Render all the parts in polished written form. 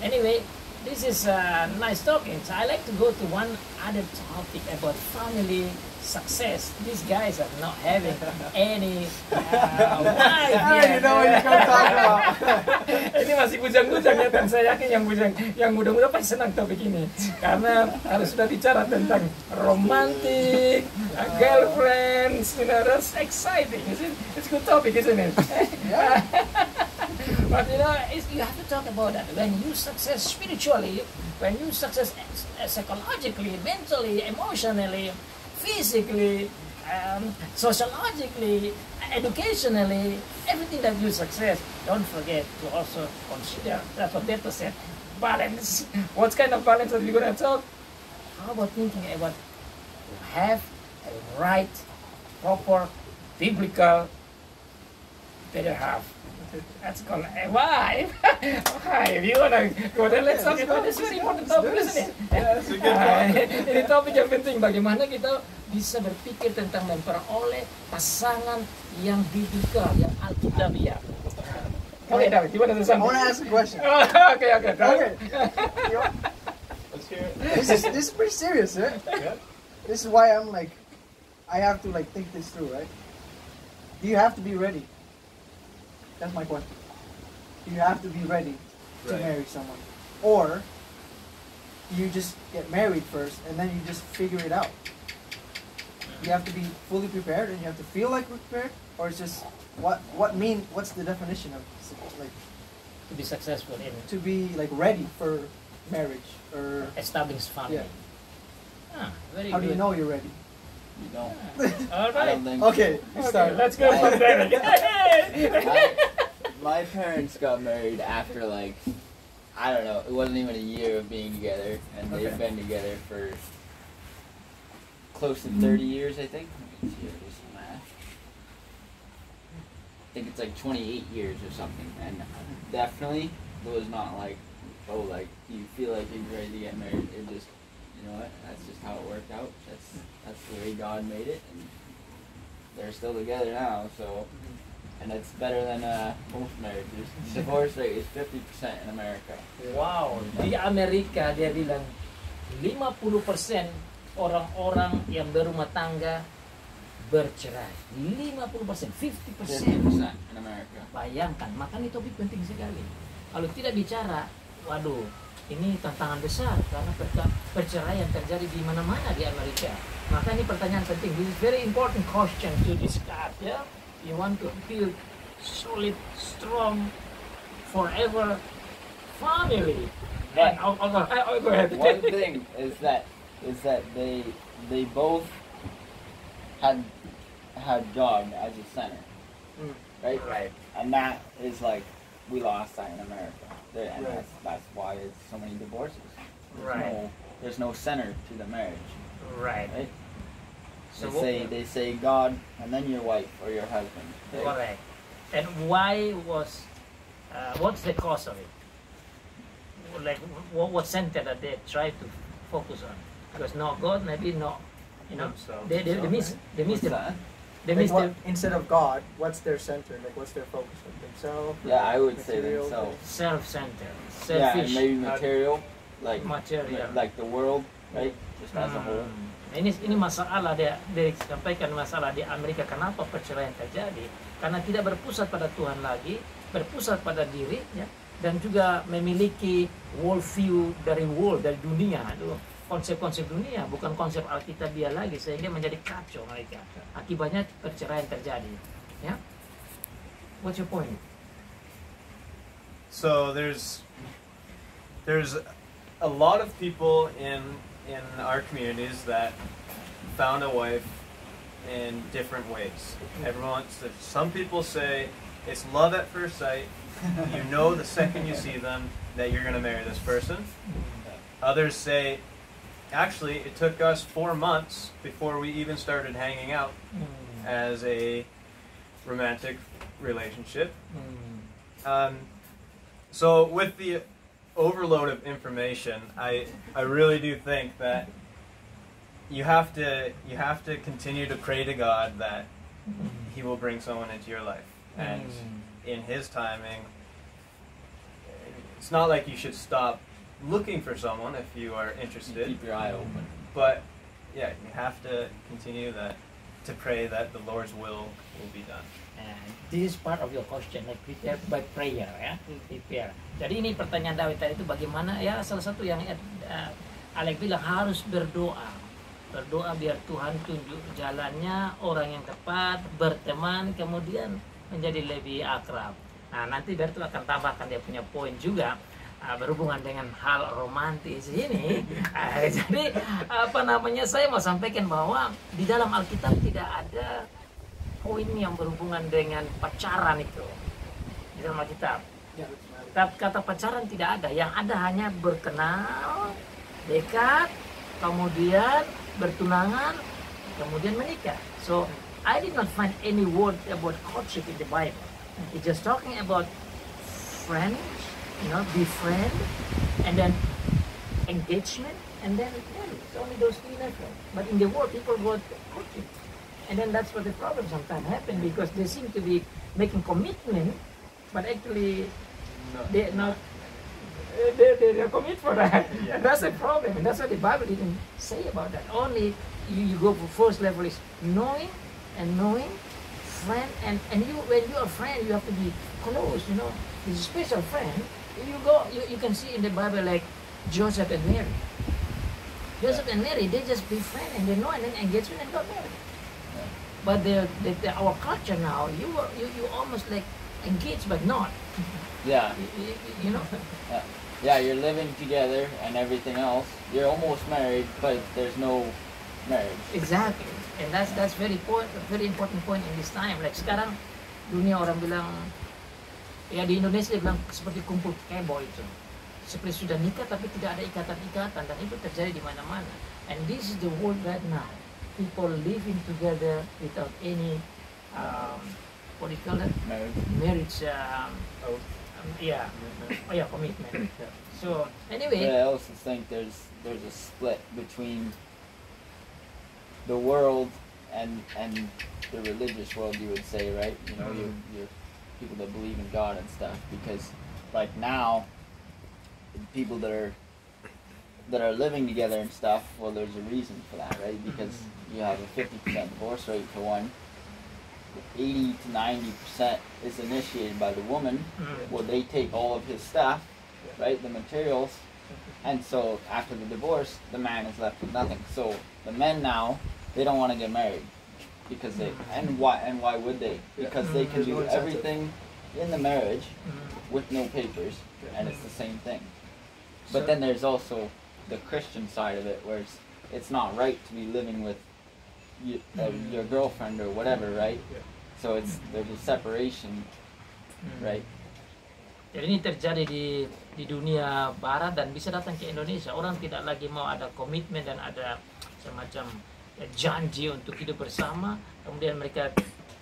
Anyway, this is nice talking. So I like to go to one other topic about family success. These guys are not having any wife You know what you're gonna talk about. Ini masih bujang-bujang ya, dan saya yakin yang bujang, yang muda-muda pasti senang topik ini karena kalau sudah bicara tentang romantic, girlfriends, you know, that's exciting. It's a good topic, isn't it? Yeah. But you know, you have to talk about that. When you success spiritually, when you success psychologically, mentally, emotionally, physically, sociologically, educationally, everything that you success, don't forget to also consider, that's what Dethan said, balance. What kind of balance are we going to talk? How about thinking about have a right, proper, biblical, better half. That's called a wife. If you wanna go there, let's talk about this very important topic, isn't it? That's a good topic. Ini topik yang penting, bagaimana kita bisa berpikir tentang memperoleh pasangan yang biblical, yang alkitabiah. Okay, David, you wanna say I something? want to ask a question. Okay. Okay. Let's hear it. This is pretty serious, right? Yeah. This is why I'm like, I have to like think this through, right? Do you have to be ready? That's my question. Do you have to be ready to Right. marry someone? Or do you just get married first and then you just figure it out? You have to be fully prepared and you have to feel like we're prepared? Or it's just, what's the definition of like To be successful in to be like ready for marriage? Or establishing family. Yeah. Very how do good. you know you're ready? You don't. All I right. don't think. Okay, you start. Let's go from there. My parents got married after like, I don't know, it wasn't even a year of being together, and they've Okay. been together for close to 30 years, I think. Let me see, do some math. I think it's like 28 years or something, and definitely it was not like, oh, like you feel like you're ready to get married. It just, you know what? That's just how it worked out. That's the way God made it, and they're still together now. So. And it's better than most marriages. Divorce rate is 50% in America. Wow, di Amerika dia bilang 50% orang-orang yang berumah tangga bercerai. 50%, 50%. 50% in America. Bayangkan, makanya itu topik penting sekali. Kalau tidak bicara, waduh, ini tantangan besar karena perceraian terjadi di mana-mana di Amerika. Maka ini pertanyaan penting. This is very important question to discuss, ya. You want to build solid, strong, forever family. But I'll go ahead. one thing is that they both had God as a center, right? Right. And that is like we lost that in America, and Right. that's why it's so many divorces. Right. There's no center to the marriage, Right. right? So They say God and then your wife or your husband. Right? correct. And why was what's the cause of it? Like what center that they try to focus on? Because no God, maybe no, you know, Themselves. they miss What's that? they Like miss the instead of God, what's their center? Like what's their focus on themselves? Yeah, I would say material themselves. self-centered, Yeah, selfish and maybe material, like material. like the world, right? Just as a whole. Ini masalah dia sampaikan masalah di Amerika. Kenapa perceraian terjadi? Karena tidak berpusat pada Tuhan lagi, berpusat pada diri, ya, dan juga memiliki world view dari dunia, itu konsep-konsep dunia, bukan konsep Alkitabiah lagi, sehingga menjadi kacau mereka. Akibatnya perceraian terjadi. Ya, what's your point? So there's a lot of people in our communities that found a wife in different ways. Some people say it's love at first sight. You know the second you see them that you're going to marry this person. Others say, actually, it took us 4 months before we even started hanging out as a romantic relationship. So with the overload of information, I really do think that you have to continue to pray to God that He will bring someone into your life, and in His timing, it's not like you should stop looking for someone if you are interested. Keep your eye open. But yeah, you have to continue to pray that the Lord's will be done. This is part of your question, like prepare by prayer, ya, prepare. Jadi ini pertanyaan Daud tadi itu bagaimana, ya salah satu yang Alek bilang harus berdoa, biar Tuhan tunjuk jalannya, orang yang tepat, berteman, kemudian menjadi lebih akrab. Nah nanti Bertu akan tambahkan dia punya poin juga berhubungan dengan hal romantis ini. Jadi saya mau sampaikan bahwa di dalam Alkitab tidak ada poin yang berhubungan dengan pacaran itu di dalam Alkitab. Kata pacaran tidak ada, yang ada hanya berkenal, dekat, kemudian bertunangan, kemudian menikah. So I did not find any word about courtship in the Bible. It's just talking about friends, befriend, and then engagement, and then marriage. It's only those three levels. But in the world, people go to courtship. And then that's what the problem sometimes happen, because they seem to be making commitment, but actually they're not. They commit for that. Yeah. And that's the problem. And that's what the Bible didn't say about that. Only you go for first level is knowing, friend, and you when you're a friend you have to be close. This is a special friend. You can see in the Bible like Joseph and Mary. Joseph and Mary, they just befriend and they know, and then engagement and got married. But our culture now, you almost like engaged but not. Yeah. You know. Yeah, you're living together and everything else. You're almost married, but there's no marriage. Exactly, and that's very important point in this time. Like sekarang dunia orang bilang, ya di Indonesia bilang seperti kumpul kebo itu. Seperti sudah nikah tapi tidak ada ikatan-ikatan, dan itu terjadi di mana-mana. And this is the world right now. People living together without any what do you call it? Marriage. Commitment. So anyway. But I also think there's a split between the world and the religious world, you would say, right? Your people that believe in God and stuff, because like now people that are living together and stuff, well, there's a reason for that, right? Because you have a 50% divorce rate for one. 80 to 90% is initiated by the woman, where they take all of his stuff, right, the materials, and so after the divorce, the man is left with nothing. So the men now, they don't want to get married, because why would they? Because they can do everything in the marriage with no papers, and it's the same thing. But then there's also the Christian side of it, where it's not right to be living with your girlfriend or whatever, right? So there's a separation, right? Jadi ini terjadi di dunia barat dan bisa datang ke Indonesia. Orang tidak lagi mau ada komitmen dan ada semacam janji untuk hidup bersama. Kemudian mereka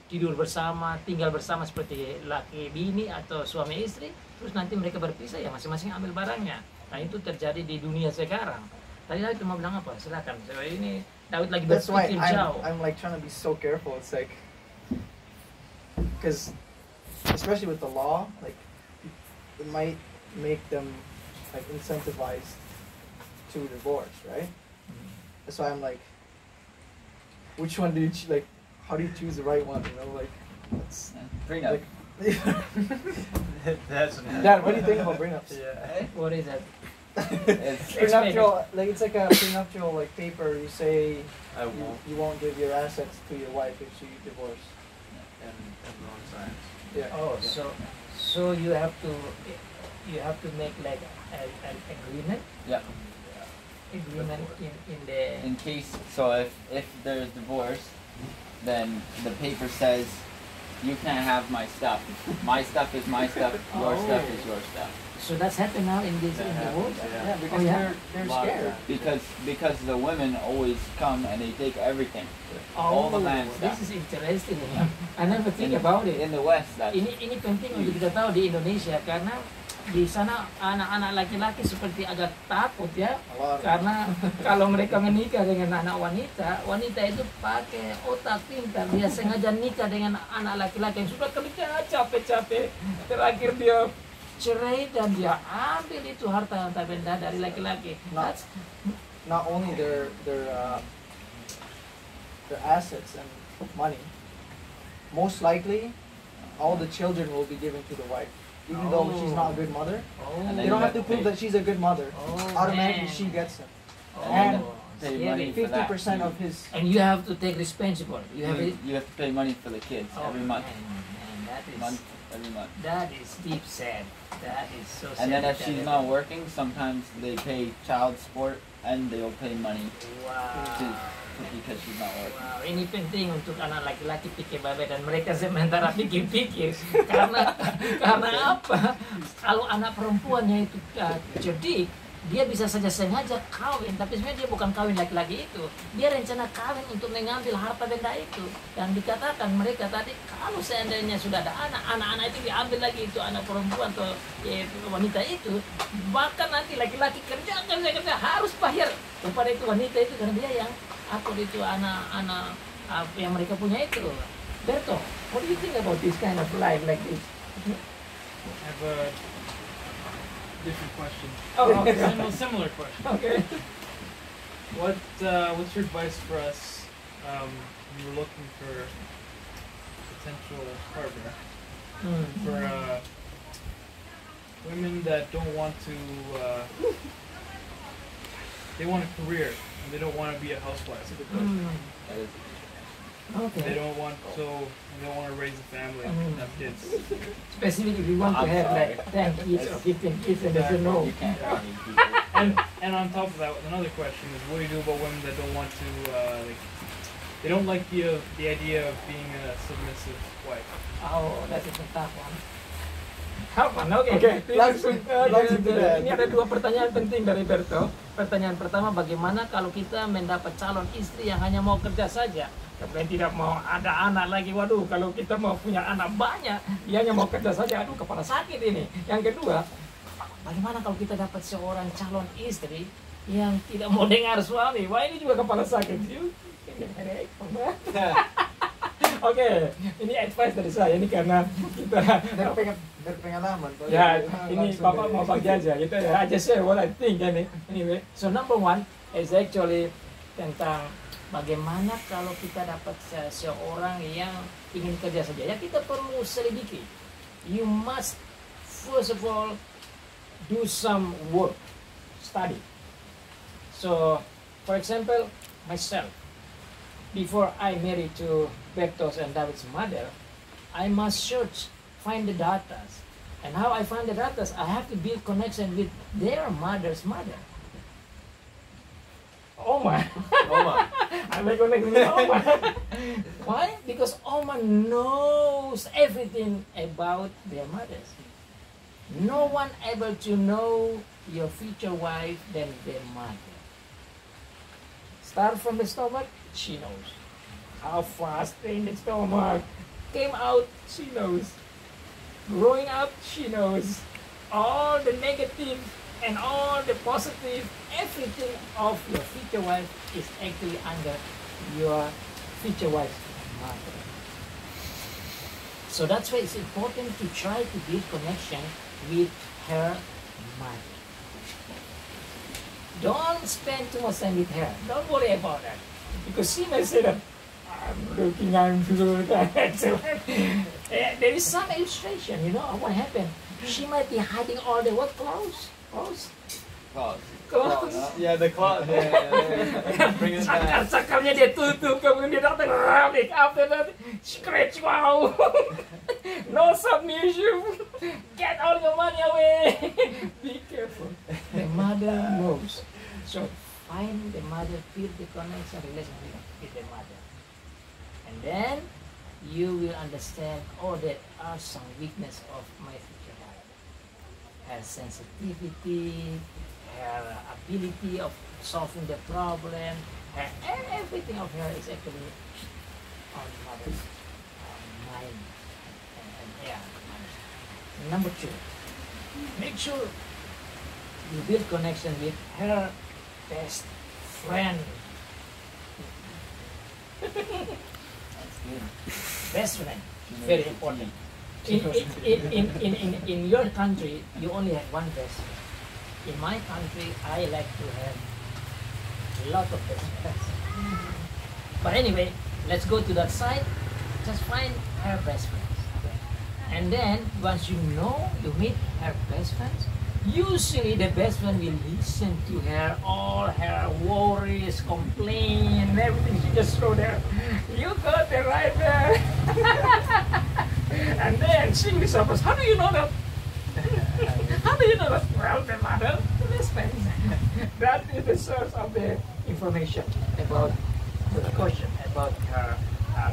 tidur bersama, tinggal bersama seperti laki bini atau suami istri. Terus nanti mereka berpisah, ya masing-masing ambil barangnya. Nah itu terjadi di dunia sekarang. Tadi Daud mau bilang apa? Silakan. So, ini Daud lagi berpikir jauh. I'm like trying to be so careful. It's like, because especially with the law, like it might make them like incentivized to divorce, right? That's why I'm like, which one do you like? How do you choose the right one? Like that's prenup. Like, Dad, what do you think about prenups? Yeah. What is that? It's Prenuptial, like it's like a prenuptial like paper. You say you won't give your assets to your wife if she divorce. And wrong signs. Yeah. Oh, so you have to make like an agreement. Yeah. Agreement in the. In case, so if there's divorce, then the paper says you can't have my stuff. My stuff is my stuff. Your stuff is your stuff. So that's happened now in the world. Yeah, because they're scared. Because the women always come and they take everything, all the land stuff. This is interesting. I never think about it. In the West, Ini penting untuk kita tahu di Indonesia, karena di sana anak-anak laki-laki seperti agak takut ya, karena kalau mereka menikah dengan anak wanita itu pakai otak pintar, dia sengaja nikah dengan anak laki-laki yang sudah kerja capek-capek, terakhir dia cerai dan dia ambil itu harta benda dari laki-laki. Not, not only their assets and money, most likely all the children will be given to the wife. Even though she's not a good mother, they don't have to prove that she's a good mother. Automatically she gets them. And Pay money for 50% that. of his. And you have to take responsible. You have You have to pay money for the kids every month. Man, that is Every month. that is deep sad. That is so sad. And then if she's not working, sometimes they pay child support and they'll pay money because she's not working. Wow, ini penting untuk anak laki-laki pikir babe dan mereka sementara pikir-pikir karena apa? Kalau anak perempuannya itu cerdik, dia bisa saja sengaja kawin, tapi sebenarnya dia bukan kawin laki-laki itu. Dia rencana kawin untuk mengambil harta benda itu. Dan dikatakan mereka tadi, kalau seandainya sudah ada anak-anak itu diambil lagi itu anak perempuan atau wanita itu, bahkan nanti laki-laki kerja harus bayar kepada itu wanita itu karena dia yang atur itu anak-anak yang mereka punya itu. Berto, what do you think about this kind of life like this? I have a different question. Oh, okay. Similar question. Okay. What's your advice for us when we're looking for a potential partner? For women that don't want to, they want a career and they don't want to be a housewife. Okay. They don't want to raise a family and have kids. Specifically, we want to have like 10 kids or 15 kids, and there's a no. You can't have any people. And on top of that, another question is, what do you do about women that don't want to they don't like the idea of being a submissive wife? Oh, that is a tough one. Tough one, okay. Langsung to that. Ini ada dua pertanyaan penting dari Berto. Pertanyaan pertama, bagaimana kalau kita mendapat calon istri yang hanya mau kerja saja? Kemudian tidak mau ada anak lagi, waduh, kalau kita mau punya anak banyak, dia hanya mau kerja saja, aduh, kepala sakit ini. Yang kedua, bagaimana kalau kita dapat seorang calon istri yang tidak mau dengar suami? Wah, ini juga kepala sakit. Oke, ini advice dari saya, ini karena kita Berpengalaman. ya, ini Bapak mau bagi aja, gitu ya. I just say what I think, anyway. So number one is actually tentang bagaimana kalau kita dapat seorang yang ingin kerja saja. Ya, kita perlu selidiki. You must first of all do some work, study. So, for example, myself, before I married to Bertos and David's mother, I must search, find the data. And how I find the data, I have to build connection with their mother's mother. Oma. I make connection with Oma. Why? Because Oma knows everything about their mothers. No one able to know your future wife than their mother. Start from the stomach, she knows. How fast in the stomach came out, she knows. Growing up, she knows. All the negative and all the positive, everything of your future wife is actually under your future wife's mother. So that's why it's important to try to build connection with her mother. Don't spend too much time with her. Don't worry about that. Because she may say that, I'm good. There is some illustration, you know, of what happened. She might be hiding all the what clothes? Clothes? Yeah, the cloth. Yeah. Bring it back. Sakarnya dia tutup, kemudian dia datang make after that scratch, wow. No submission. Get all your money away. Be careful. The mother knows. So find the mother, build the connection, relationship with the mother. And then you will understand, oh, there are some weakness of my future wife. Her sensitivity, her ability of solving the problem, everything of her is actually on mother's mind. Number two, make sure you build connection with her best friend. That's good. Best friend, very important. In your country, you only have one best friend. In my country, I like to have a lot of best friends. But anyway, let's go to that side. Just find her best friends. Okay? And then, once you know, you meet her best friends, usually the best friend will listen to her, all her worries, complain, everything. She just throw there. You got it right there. And then she will suppose, how do you know that? How do you know that? Well, the mother, the best friend. That is the source of the information about the question about her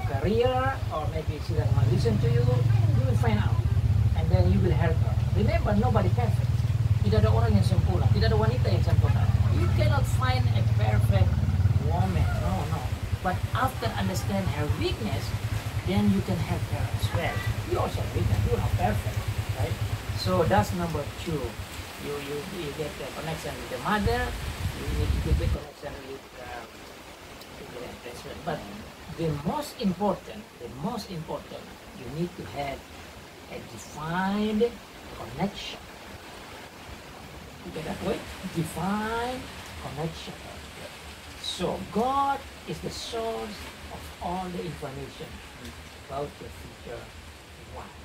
career, or maybe she doesn't want to listen to you. You will find out, and then you will help her. Remember, nobody perfect. Tidak ada orang yang sempurna, tidak ada wanita yang sempurna. You cannot find a perfect woman. No. But after understand her weakness, then you can help her as well. You also have weakness. You are not perfect, right? So that's number 2. You get the connection with the mother. You need to get the connection with the best friend. But the most important, you need to have a defined connection. You get that way? Defined connection. So God is the source of all the information about your future wife.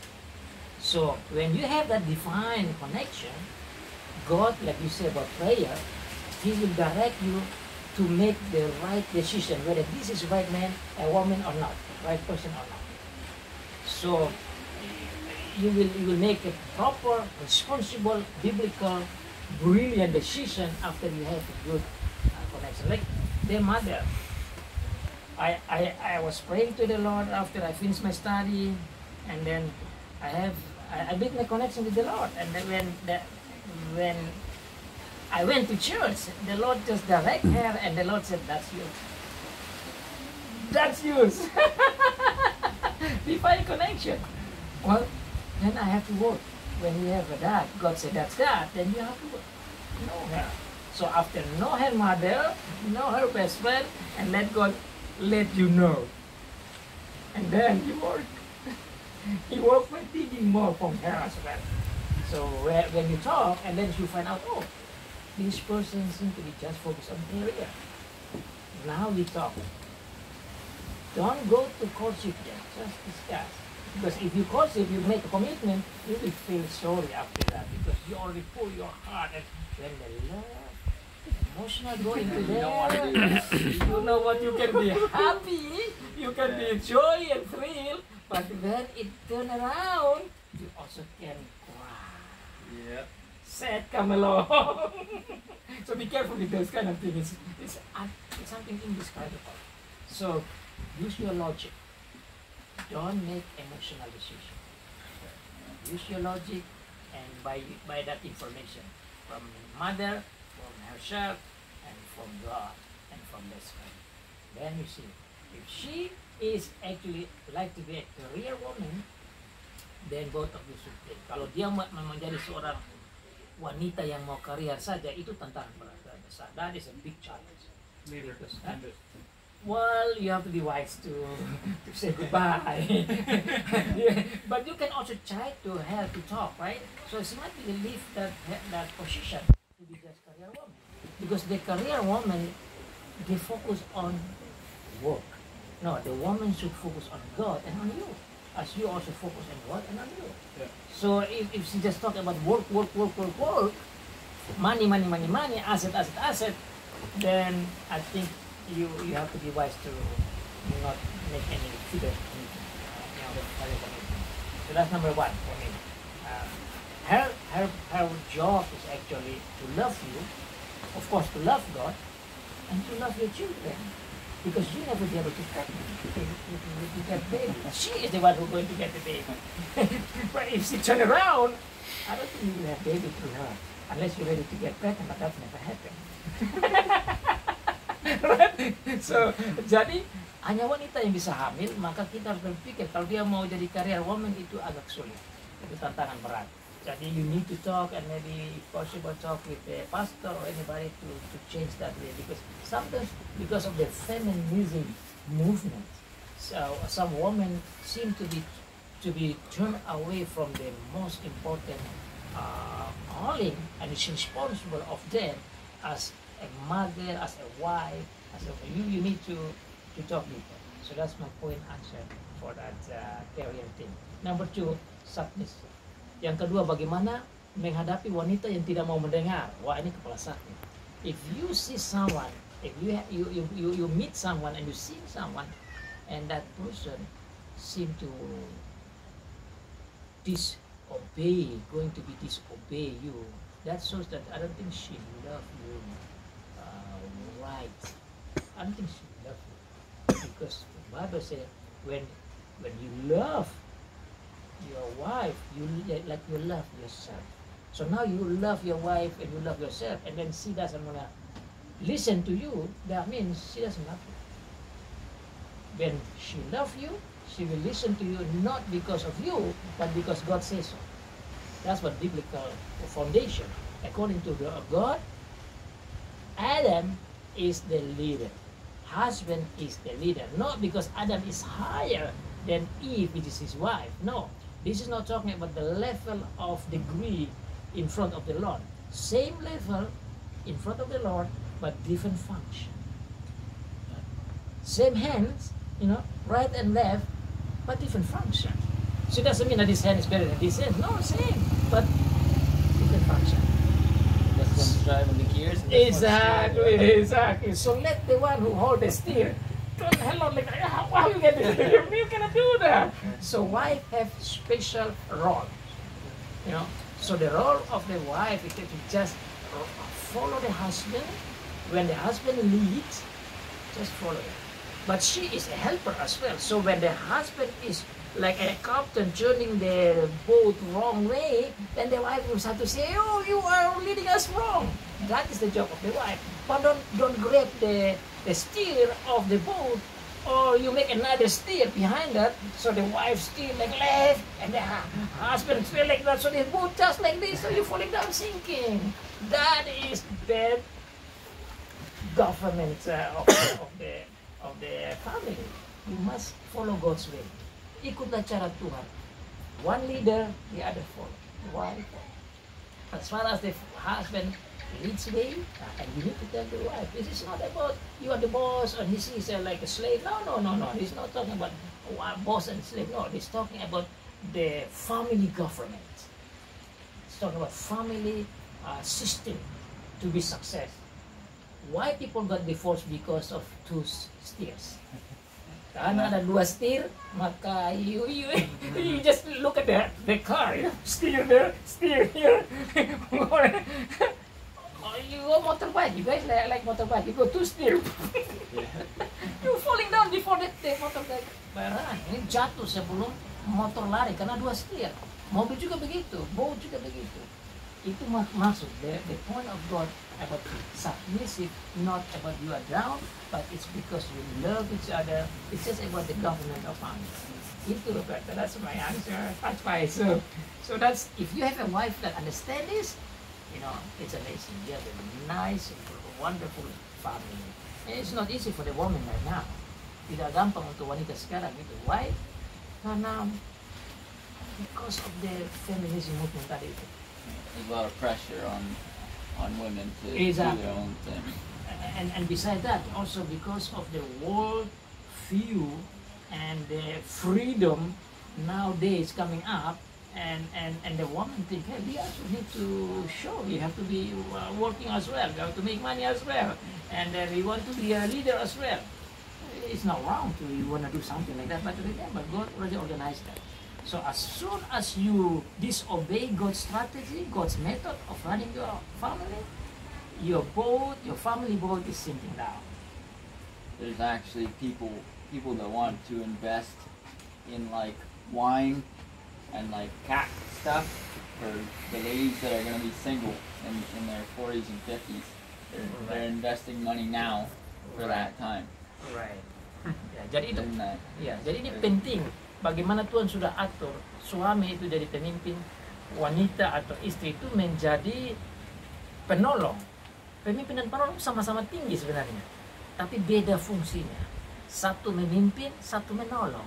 So when you have that defined connection, God, like you say about prayer, He will direct you to make the right decision, whether this is right man, a woman or not, right person or not. So you will make a proper, responsible, biblical, brilliant decision after you have a good connection. Like their mother, I was praying to the Lord after I finished my study, and then I built my connection with the Lord. And then when I went to church, the Lord just directed her, and the Lord said, "That's you. That's yours." Divine connection. Well, then I have to work. When you have that, God said that's that, then you have to know her. So after know her mother, know her best friend, and let God let you know. And then you work. You work by digging more from her as well. So when you talk, and then you find out, oh, this person seems to be just focused on career. Now we talk. Don't go to courtship yet, just discuss. Because if you courtship, you make a commitment, you will feel sorry after that, because you already pour your heart, and when the love, emotional go into there, you know what, you can be happy, you can be joy and thrill, but when it turn around, you also can cry. Yeah. Sad come along. So be careful with those kind of things. It's something indescribable. So use your logic. Don't make emotional decisions. Use your logic, and by that information from mother, from herself, and from God, and from best friend. Then you see, if she is actually like to be a career woman, then both of you should take. Kalau dia menjadi seorang wanita yang mau karier saja, itu tantangan berat besar. That is a big challenge. Because, well, you have to be wise to say goodbye. Yeah. But you can also try to help to talk, right? So it's not to leave that position to be just career woman. Because the career woman, they focus on work. No, the woman should focus on God and on you. As you also focus on God and on you. Yeah. So if she just talk about work, money, asset, then I think you have to be wise to not make any figure. So that's number 1 for me. Her job is actually to love you, of course, to love God, and to love your children. Because you never be able to get baby. She is the one who's going to get the baby. But if she turn around, I don't think you will have baby through her. Unless you're ready to get pregnant, but that's never happened. Right? So, jadi hanya wanita yang bisa hamil, maka kita harus berpikir kalau dia mau jadi career woman itu agak sulit. Itu tantangan berat. Jadi you need to talk, and maybe if possible talk with the pastor or anybody to change that way, because sometimes because of the feminism movement, so some women seem to be to be turned away from the most important calling and is responsible of them as a mother, as a wife, as a you need to talk with them. So that's my point answer for that career thing. Number 2, submissive. Yang kedua, bagaimana menghadapi wanita yang tidak mau mendengar. Wah, ini kepala sakit. If you see someone, if you meet someone and you see someone, and that person seem to going to be disobey you, that shows that I don't think she love you right. I don't think she love you, because the Bible says when you love your wife, you like you love yourself. So now you love your wife and you love yourself, and then she doesn't wanna listen to you. That means she doesn't love you. When she loves you, she will listen to you not because of you, but because God says so. That's what biblical foundation. According to God, Adam is the leader. Husband is the leader. Not because Adam is higher than Eve, which is his wife. No. This is not talking about the level of degree in front of the Lord. Same level in front of the Lord, but different function. Same hands, right and left, but different function. So it doesn't mean that this hand is better than this hand. No, same, but different function. This one's driving the gears. And this Exactly. So let the one who hold the steer turn hello like how you get this? You cannot do that. So wife have special role. So the role of the wife is to just follow the husband. When the husband leads, just follow it. But she is a helper as well. So when the husband is like a captain turning the boat wrong way, then the wife will have to say, "Oh, you are leading us wrong." That is the job of the wife. But don't grab the steer of the boat, or you make another steer behind that, so the wife steer like left, and the husband steer like that, so the boat just like this, so you're falling down sinking. That is the government of the family. You must follow God's way. Ikutlah cara Tuhan. One leader, the other follow. Why? As far as the husband leads way, and you need to tell the wife, this is not about you are the boss and he sees like a slave. No. He's not talking about boss and slave. No, he's talking about the family government. He's talking about family system to be success. Why people got divorced? Because of 2 steers. Karena ada 2 steer, maka you just look at the car, steer there, steer here. You go motorbike, you guys like motorbike, you go 2 steer. You're falling down before the motorbike. Beneran, ini jatuh sebelum motor lari karena 2 steer. Mobil juga begitu, boat juga begitu. Itu maksud the point of God about submissive, not about you are down, but it's because you love each other. It's just about the government of family. Itu Roberta, that's my answer. That's why. So that's, if you have a wife that understands this, it's amazing. You have a nice, wonderful family. And it's not easy for the woman right now. Tidak gampang untuk wanita sekarang gitu. Why? Karena because of the feminism movement tadi itu. There's a lot of pressure on women to Exactly. do their own thing. And besides that, also because of the world view and the freedom nowadays coming up, and the woman think, hey, we also need to show, we have to be working as well, we have to make money as well, and we want to be a leader as well. It's not wrong to you want to do something like that, but remember, God already organized that. So as soon as you disobey God's strategy, God's method of running your family, your family boat is sinking down. There's actually people that want to invest in like wine and like cat stuff for the ladies that are going to be single in their 40s and 50s. They're investing money now for that time. Right. Jadi itu, jadi ini penting. Bagaimana Tuhan sudah atur suami itu jadi pemimpin, wanita atau istri itu menjadi penolong. Pemimpin dan penolong sama-sama tinggi sebenarnya, tapi beda fungsinya. Satu memimpin, satu menolong.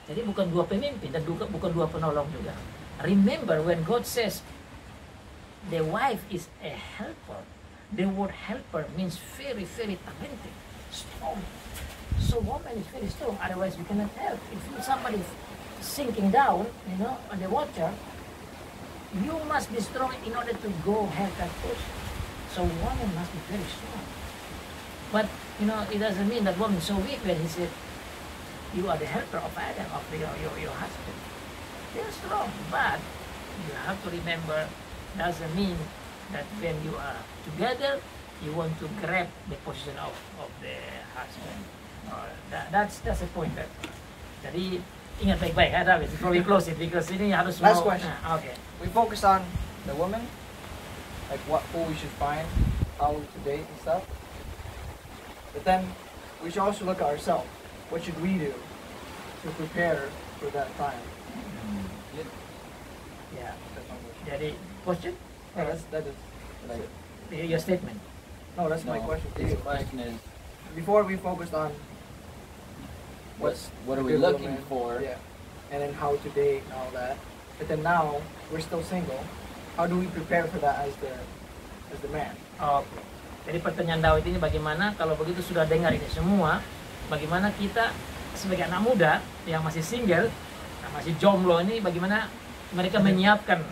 Jadi bukan dua pemimpin dan bukan dua penolong juga. Remember when God says the wife is a helper. The word helper means very, very talented, strong. So woman is very strong, otherwise we cannot help. If somebody sinking down, on the water, you must be strong in order to go help that person. So woman must be very strong. But, it doesn't mean that woman is so weak when he said, you are the helper of Adam, of your husband. They're strong, but you have to remember, doesn't mean that when you are together, you want to grab the position of the husband. That's the point. Jadi ingat baik-baik, David, before we close it, because ini harus Last question. Okay. We focus on the woman, like who we should find, how to date and stuff. But then we should also look at ourselves. What should we do to prepare for that time? Yeah. That's my question. Jadi question? Yeah, that is like, Your statement. no, that's my question to His you. question is, Before we focused on what are a we good looking woman, for? yeah, and then how to date and all that. But then now we're still single. How do we prepare for that as the man? Oke. Jadi pertanyaan Daud ini bagaimana kalau begitu sudah dengar ini semua, bagaimana kita sebagai anak muda yang masih single, masih jomblo ini, bagaimana mereka menyiapkan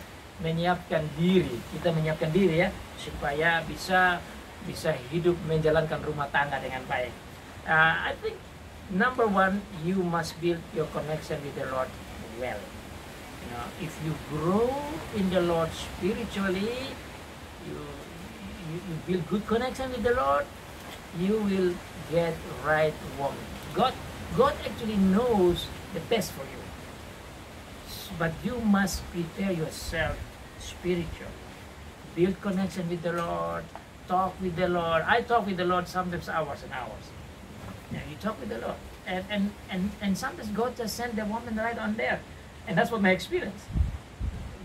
diri, kita menyiapkan diri ya, supaya bisa hidup menjalankan rumah tangga dengan baik. I think number one, you must build your connection with the Lord well. If you grow in the Lord spiritually, you build good connection with the Lord, you will get right woman. God actually knows the best for you, but you must prepare yourself spiritually. Build connection with the Lord, talk with the Lord. I talk with the Lord sometimes hours and hours. Yeah, you talk with the Lord, and sometimes God just sent the woman right on there, and that's what my experience.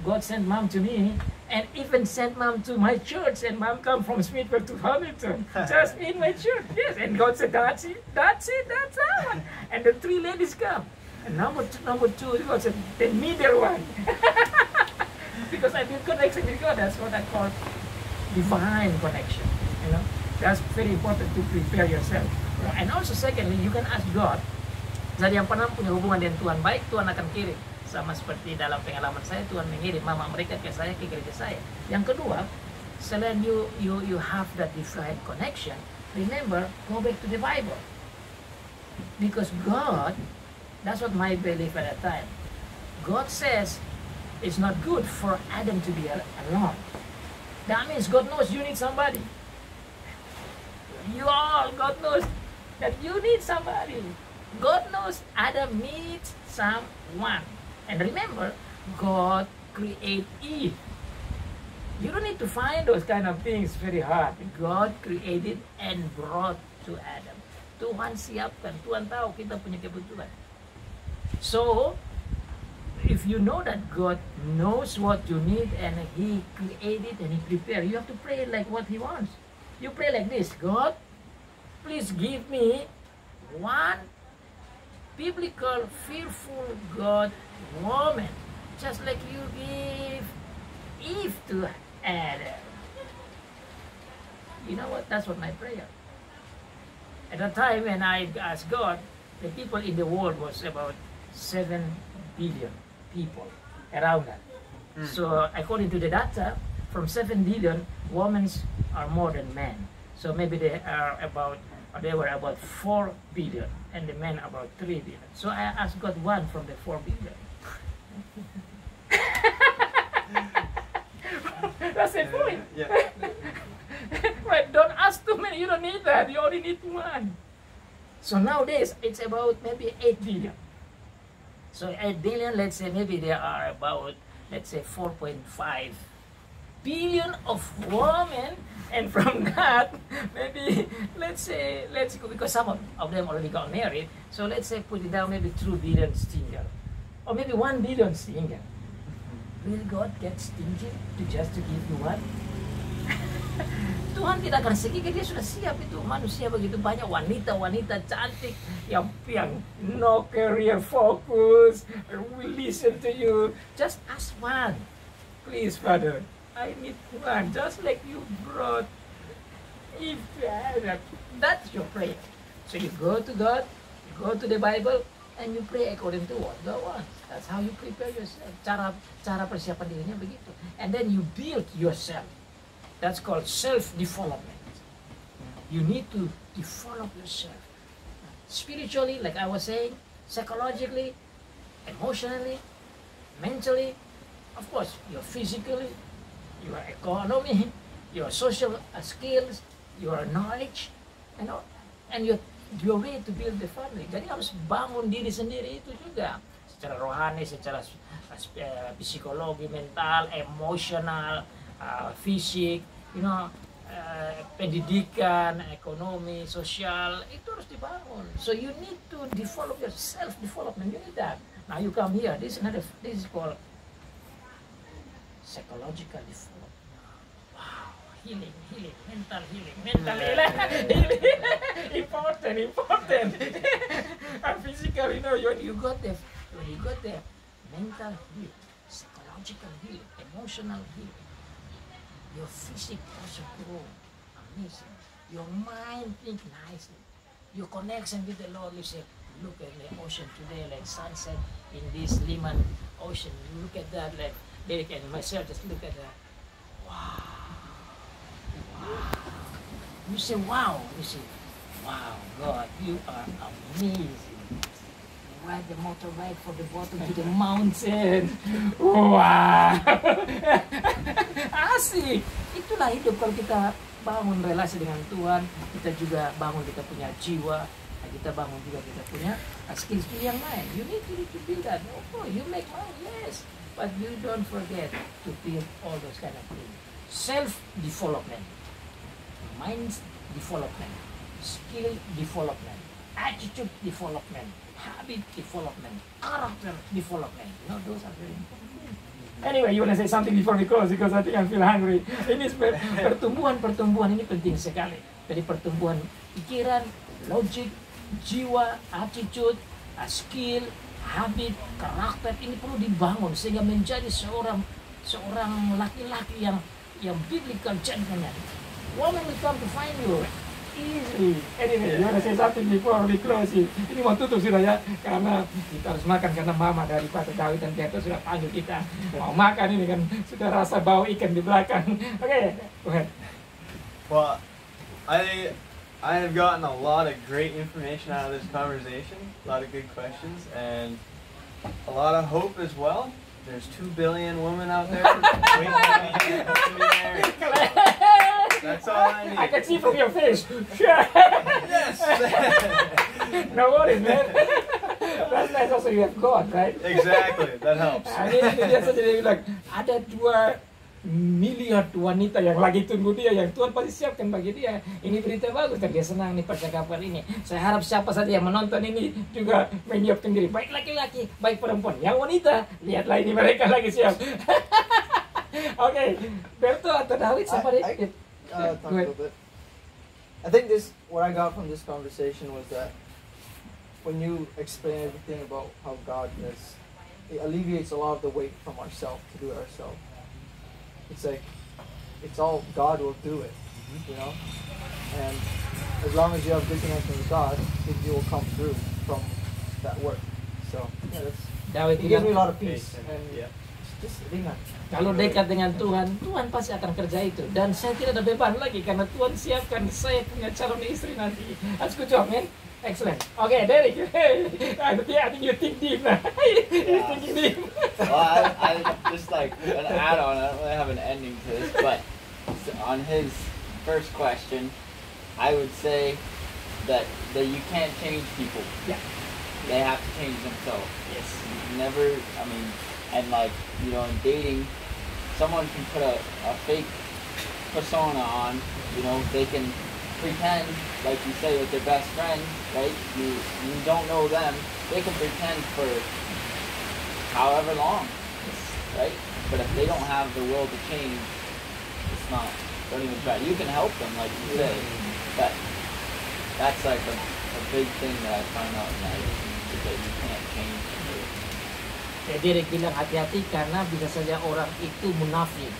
God sent mom to me, and even sent mom to my church, and mom come from Smithfield to Hamilton, just in my church. Yes, and God said, that's it, that's that one. And the three ladies come. And number two, God said, the middle one. Because I build connection with God. That's what I call divine connection. That's very important to prepare yourself. And also secondly, you can ask God. Jadi yang pernah punya hubungan dengan Tuhan baik, Tuhan akan kirim. Sama seperti dalam pengalaman saya, Tuhan mengirim mama mereka ke saya, ke gereja saya. Yang kedua, selain you have that divine connection, remember, go back to the Bible. Because God, that's what my belief at that time. God says it's not good for Adam to be alone. That means God knows you need somebody. God knows that you need somebody. God knows Adam needs someone. And remember, God created Eve. You don't need to find those kind of things very hard. God created and brought to Adam. Tuhan siapkan, Tuhan tahu kita punya kebutuhan. So, if you know that God knows what you need and He created and He prepared, you have to pray like what He wants. You pray like this: God, please give me one biblical, fearful God woman, just like you give Eve to Adam. You know what? That's what my prayer. At the time when I asked God, the people in the world was about 7 billion people around that. So according to the data, from 7 billion, women are more than men. So maybe they were about 4 billion, and the men about 3 billion. So I asked God one from the 4 billion. That's the point. Yeah. Right, don't ask too many, you don't need that, you only need one. So nowadays, it's about maybe 8 billion. So 8 billion, let's say maybe there are about, let's say 4.5 billion of women, and from that, maybe, let's go, because some of them already got married, so let's say put it down, maybe 2 billion single, or maybe 1 billion single. Will God get stingy to give you one? 2 Tuhan tidak akan sedih, dia sudah siap itu. Manusia begitu banyak, wanita-wanita cantik yang no career focus, will listen to you. Just ask one, please, Father. I need one, just like you brought. If that's your prayer. So you go to God, you go to the Bible, and you pray according to what God wants. That's how you prepare yourself. Cara persiapan dirinya begitu. And then you build yourself. That's called self-development. You need to develop yourself. Spiritually, like I was saying, psychologically, emotionally, mentally, of course, your physically, your economy, your social skills, your knowledge, and your way to build the family. Jadi harus bangun diri sendiri itu juga. Secara rohani, secara psikologi, mental, emosional, fisik, pendidikan, ekonomi, sosial, itu harus dibangun. So you need to develop your self-development. You need that. Now you come here. This is called psychological development. Wow, healing, mental healing. Important. And physical, when you got there, mental healing, psychological healing, emotional healing. Your physique also grow amazing. Your mind think nicely. Your connection with the Lord, you say, look at the ocean today, like sunset in this Liman Ocean. You look at that, like Derek and myself, just look at that. Wow. You say, wow. You say, wow, God, you are amazing. Ride the motorbike from the bottom to the mountain. Wow. Asik. Itulah hidup kalau kita bangun relasi dengan Tuhan, kita juga bangun kita punya jiwa, kita bangun juga kita punya skill-skill yang lain. You need to build that. Oh, you make money, yes, but you don't forget to build all those kind of things. Self-development, mind development, skill development, attitude development, habit development, character development. Those are very important. Anyway, you want to say something before we close because I think I feel hungry. Ini pertumbuhan ini penting sekali. Jadi pertumbuhan pikiran, logik, jiwa, attitude, skill, habit, karakter ini perlu dibangun sehingga menjadi seorang laki-laki yang biblical gentleman. Woman will come to find you easily. Anyway, you want to say something before we close it? Ini mau tutup sudah ya, karena kita harus makan karena mama dari Pak Dawi dan Beto sudah panggil kita mau makan ini kan, sudah rasa bau ikan di belakang. Okay, go ahead. Well, I have gotten a lot of great information out of this conversation, a lot of good questions, and a lot of hope as well. There's 2 billion women out there waiting to be married. That's all I need. I can see from your face. Yes. No worries, man. That's nice. Also, you have God, right? Exactly. That helps. Ini dia saja dia bilang ada 2 miliar wanita yang lagi tunggu dia, yang Tuhan pasti siapkan bagi dia. Ini berita bagus dan dia senang nih percakapan ini. Saya harap siapa saja yang menonton ini juga menyiapkan diri, baik laki-laki, baik perempuan. Yang wanita, lihatlah ini mereka lagi siap. Okay, Berto atau David, somebody. Talk a little bit. I think what I got from this conversation was that when you explain everything about how God is, it alleviates a lot of the weight from ourselves to do it ourselves. It's like, it's all God will do it, and as long as you have good connection with God, you will come through from that work. So yeah, it gives me a lot of peace. And just ringan. Kalau dekat dengan Tuhan, Tuhan pasti akan kerja itu. Dan saya tidak ada beban lagi karena Tuhan siapkan saya punya calon istri nanti. That's good job, man. Excellent. Okay, Derek. I think you think deep now. You're thinking deep. Well, I just like an add-on. I don't really have an ending to this, but on his first question, I would say that you can't change people. Yeah. They have to change themselves. Yes. Never. I mean, and like in dating, someone can put a fake persona on. They can pretend, like you say, with their best friend, right? You don't know them. They can pretend for however long, right? But if they don't have the will to change, it's not don't even try. You can help them, like you said, but that's like a big thing that I found out in life, because you can't change it. Jadi Rick bilang hati-hati karena bisa saja orang itu munafik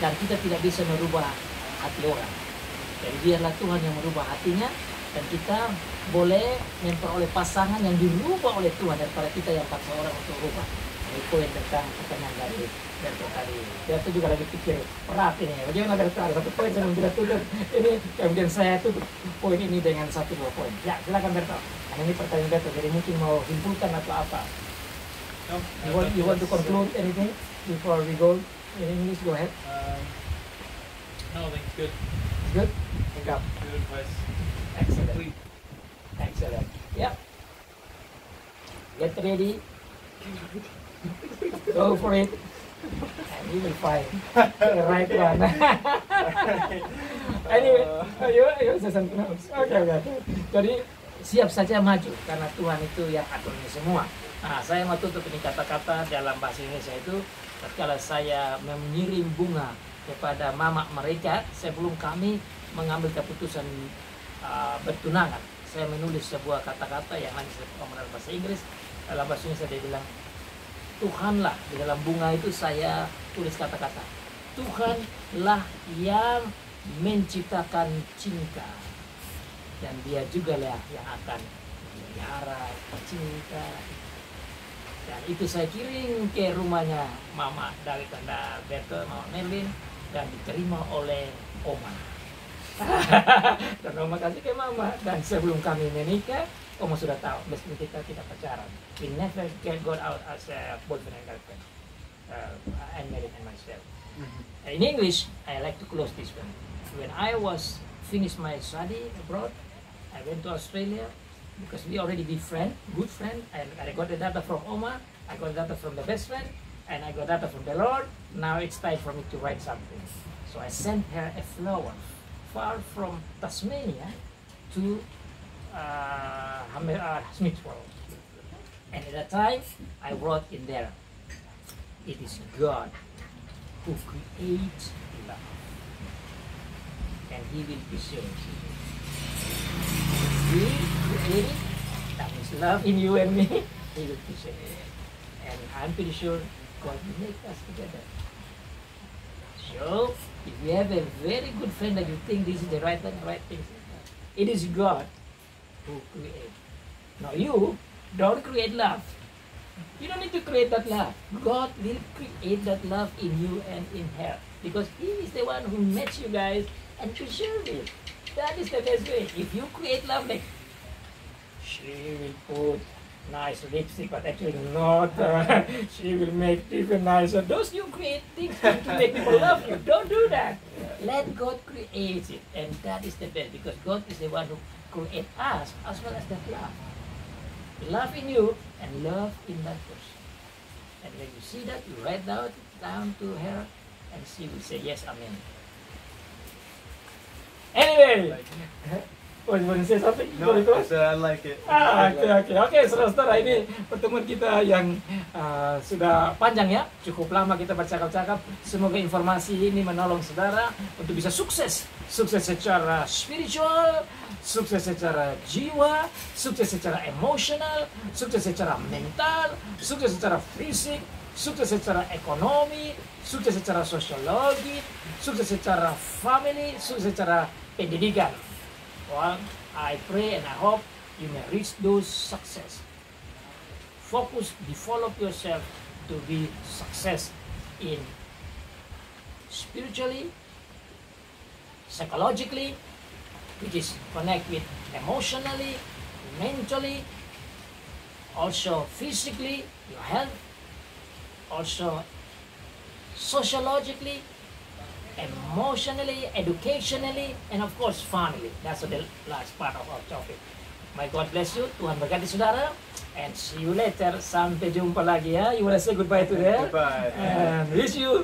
dan kita tidak bisa merubah hati orang. Jadi biarlah Tuhan yang merubah hatinya, dan kita boleh memperoleh pasangan yang dirubah oleh Tuhan daripada kita yang paksa orang untuk rubah. Ini poin tentang pertanyaan dari Berto tadi. Berto juga lagi pikir berat ini. Bagaimana Berto? Ada satu poin sebelum kita tutup. Ini kemudian saya tutup poin ini dengan 1-2 poin. Ya, silakan Berto. Nah, ini pertanyaan Berto. Jadi mungkin mau simpulkan atau apa? No, You want to conclude anything before we go in English? Go ahead. No, I think it's good. Good? Enggak. Good advice. Excellent. Complete. Excellent. Yep. Get ready. Go for it. And you will find the right one. Anyway, you say something else. Okay. Jadi siap saja maju karena Tuhan itu yang atur ini semua. Nah, saya mau tutup ini kata-kata dalam bahasa Indonesia itu, tatkala saya mengirim bunga kepada mama mereka sebelum kami mengambil keputusan bertunangan. Saya menulis sebuah kata-kata yang nanti saya dalam bahasa Inggris. Dalam bahasa Indonesia dia bilang, Tuhanlah, di dalam bunga itu saya tulis kata-kata, Tuhanlah yang menciptakan cinta, dan dia juga lah yang akan memelihara cinta. Dan itu saya kirim ke rumahnya Mama dari tanda Berto, Mama Melvin, dan diterima oleh Oma. Dan Oma kasih ke Mama. Dan sebelum kami menikah, Oma sudah tahu, meskipun kita tidak pacaran, we never got out as a boyfriend and girlfriend, and married and myself. In English, I like to close this one. When I was finished my study abroad, I went to Australia because we already be good friend. And I got the data from Oma, I got data from the best friend, and I got data from the Lord. Now it's time for me to write something. So I sent her a flower far from Tasmania to Smithworld. And at that time, I wrote in there, it is God who creates love, and He will preserve it. He created, that means love in you and me, He will preserve it. And I'm pretty sure God will make us together. So, if you have a very good friend that you think this is the right thing, it is God who create. Now you don't create love. You don't need to create that love. God will create that love in you and in her, because He is the one who makes you guys and preserve it. That is the best way. If you create love, like she will put nice lipstick, but actually not. She will make even nicer. Those you create things to make people love you. Don't do that. Let God create it, and that is the best, because God is the one who create us as well as that love. Love in you and love in that person. And when you see that, you write down to her, and she will say yes, amen. Anyway, you want to say something? No, I said I like it. Oke, saudara-saudara, ini pertemuan kita yang sudah panjang ya, cukup lama kita bercakap-cakap. Semoga informasi ini menolong saudara untuk bisa sukses secara spiritual, sukses secara jiwa, sukses secara emosional, sukses secara mental, sukses secara fisik, sukses secara ekonomi, sukses secara sosiologi, sukses secara family, sukses secara pendidikan. Well, I pray and I hope you may reach those success. Focus, develop yourself to be success in spiritually, psychologically, which is connect with emotionally, mentally, also physically, your health, also sociologically, emotionally, educationally, and of course family. That's the last part of our topic. May God bless you. Tuhan berkati saudara. And see you later. Sampai jumpa lagi ya. You wanna say goodbye to them? Goodbye. And wish you